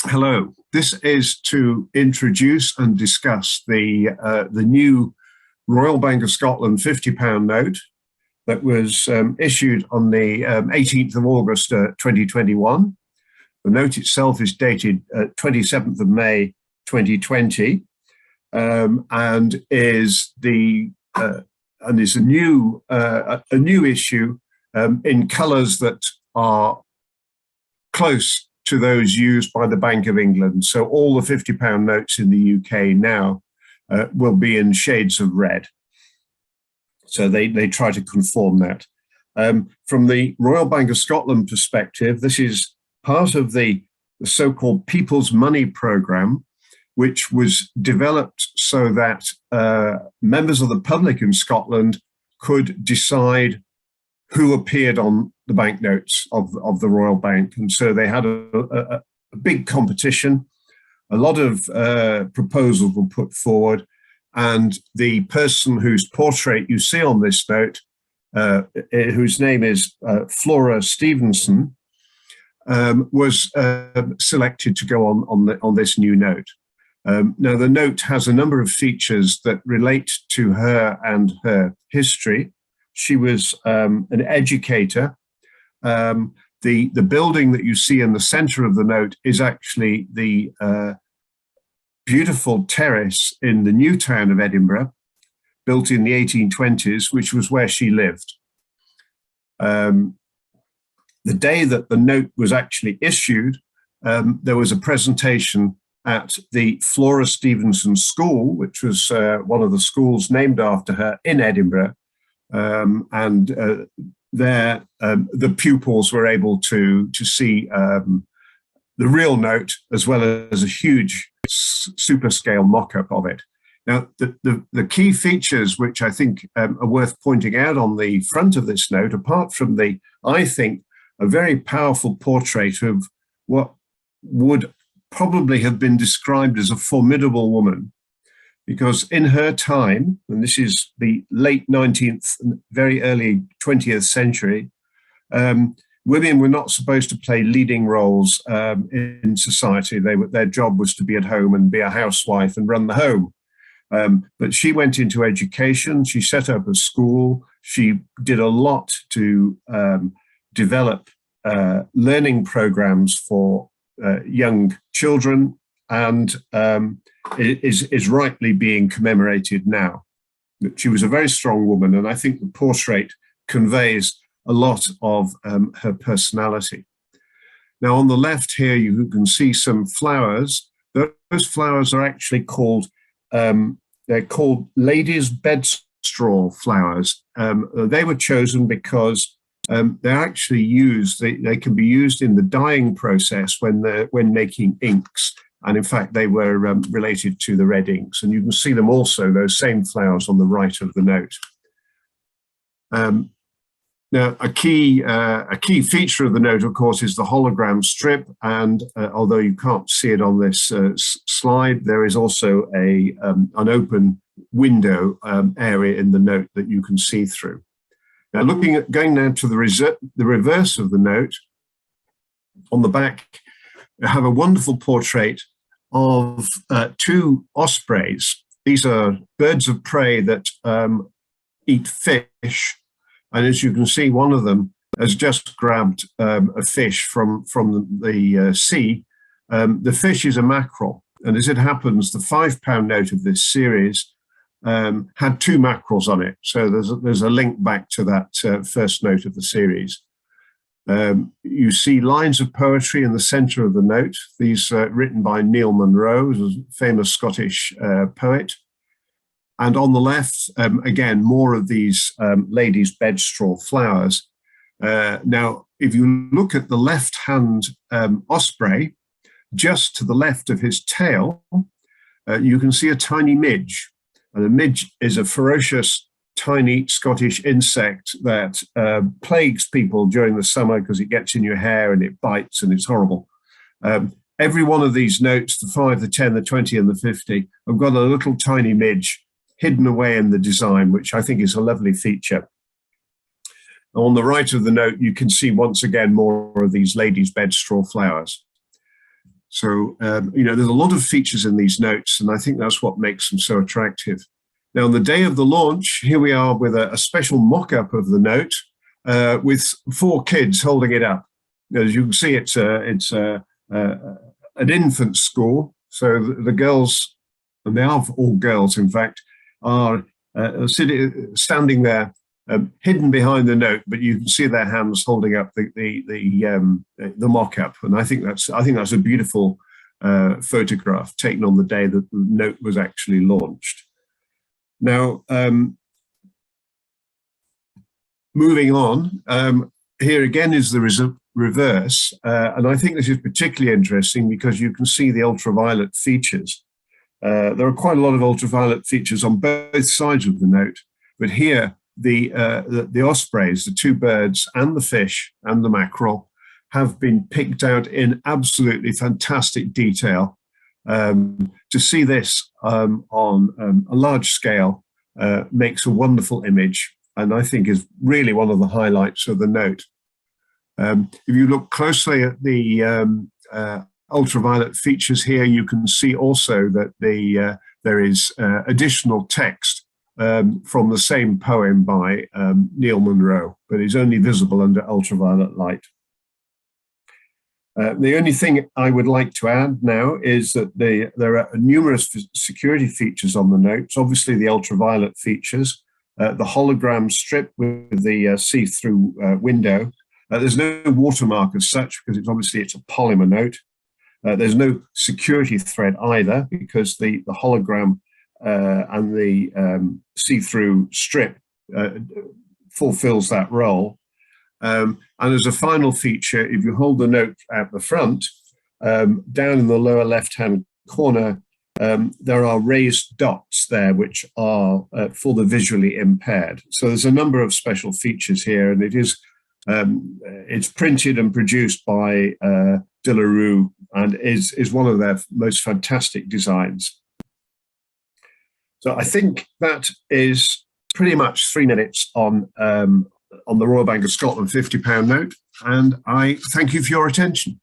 Hello, this is to introduce and discuss the new Royal Bank of Scotland £50 note that was issued on the 18th of August 2021. The note itself is dated 27th of May 2020 and is a new issue in colours that are close to those used by the Bank of England. So all the £50 notes in the UK now will be in shades of red. So they try to conform that. From the Royal Bank of Scotland perspective, this is part of the so-called People's Money Programme, which was developed so that members of the public in Scotland could decide who appeared on the banknotes of the Royal Bank. And so they had a big competition. A lot of proposals were put forward, and the person whose portrait you see on this note, whose name is Flora Stevenson, was selected to go on this new note. Now, the note has a number of features that relate to her and her history. She was an educator. The building that you see in the center of the note is actually the beautiful terrace in the new town of Edinburgh, built in the 1820s, which was where she lived. The day that the note was actually issued, there was a presentation at the Flora Stevenson School, which was one of the schools named after her in Edinburgh. There the pupils were able to see the real note, as well as a huge super scale mock-up of it. Now, the key features which I think are worth pointing out on the front of this note, apart from I think, a very powerful portrait of what would probably have been described as a formidable woman, because in her time, and this is the late 19th, very early 20th century, women were not supposed to play leading roles in society. Their job was to be at home and be a housewife and run the home. But she went into education, she set up a school, she did a lot to develop learning programs for young children, and is rightly being commemorated now. She was a very strong woman, and I think the portrait conveys a lot of her personality. Now, on the left here, you can see some flowers. Those flowers are actually called, they're called ladies' bedstraw flowers. They were chosen because they're actually used, they can be used in the dyeing process when making inks. And in fact, they were related to the red inks. And you can see them also, those same flowers on the right of the note. Now, a key feature of the note, of course, is the hologram strip. And although you can't see it on this slide, there is also an open window area in the note that you can see through. Now, going now to the reverse of the note, on the back, you have a wonderful portrait of two ospreys. These are birds of prey that eat fish. And as you can see, one of them has just grabbed a fish from the sea. The fish is a mackerel. And as it happens, the £5 note of this series had two mackerels on it. So there's a link back to that first note of the series. You see lines of poetry in the centre of the note. These written by Neil Munro, a famous Scottish poet. And on the left, again, more of these ladies' bedstraw flowers. Now, if you look at the left-hand osprey, just to the left of his tail, you can see a tiny midge. And a midge is a ferocious, tiny Scottish insect that plagues people during the summer because it gets in your hair and it bites and it's horrible. Every one of these notes, the 5, the 10, the 20, and the 50, have got a little tiny midge hidden away in the design, which I think is a lovely feature. On the right of the note, you can see once again more of these ladies' bedstraw flowers. So, you know, there's a lot of features in these notes, and I think that's what makes them so attractive. Now, on the day of the launch, here we are with a special mock-up of the note with 4 kids holding it up. As you can see, it's an infant school. So the girls, and they are all girls, in fact, are standing there, hidden behind the note, but you can see their hands holding up the mock-up, and I think that's a beautiful photograph taken on the day that the note was actually launched. Now, moving on, here again is the reverse, and I think this is particularly interesting because you can see the ultraviolet features. There are quite a lot of ultraviolet features on both sides of the note, but here the ospreys, the 2 birds, and the fish and the mackerel have been picked out in absolutely fantastic detail. To see this on a large scale makes a wonderful image, and I think is really one of the highlights of the note. If you look closely at the ultraviolet features here, you can see also that there is additional text from the same poem by Neil Monroe, but is only visible under ultraviolet light. The only thing I would like to add now is that there are numerous security features on the notes. Obviously, the ultraviolet features, the hologram strip with the see-through window. There's no watermark as such because it's a polymer note. There's no security thread either because the hologram and the see-through strip fulfills that role. And as a final feature, if you hold the note at the front, down in the lower left-hand corner, there are raised dots there, which are for the visually impaired. So there's a number of special features here, and it's printed and produced by De La Rue, and is one of their most fantastic designs. So I think that is pretty much 3 minutes on the Royal Bank of Scotland £50 note, and I thank you for your attention.